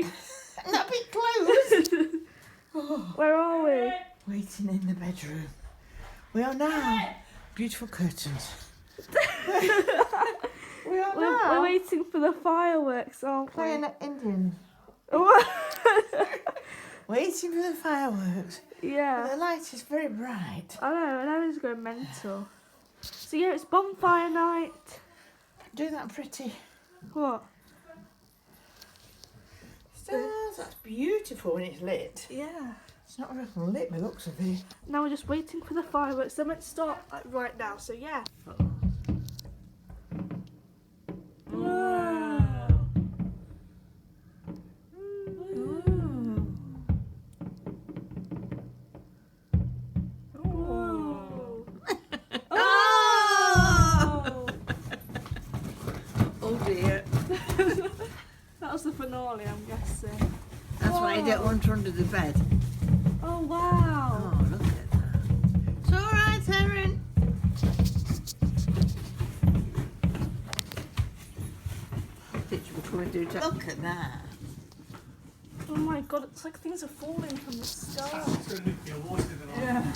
we? Not a bit close. Where are we? Waiting in the bedroom. We are now. Beautiful curtains. We are now. We're waiting for the fireworks, aren't we? Playing Indian. What? Waiting for the fireworks. Yeah. The light is very bright. I know, and everyone's going mental. So yeah, it's bonfire night. Do that pretty. What? Stars, that's beautiful when it's lit. Yeah. It's not really lit by the looks of it. Now we're just waiting for the fireworks. They're meant to start like right now, so yeah. Wow. Oh dear. That was the finale, I'm guessing. That's why you don't want her under the bed. Oh wow. Oh, look at that. It's all right, Erin. Picture before we do that. Look at that. Oh my god, it's like things are falling from the sky. It's going to nuclear water in the Yeah.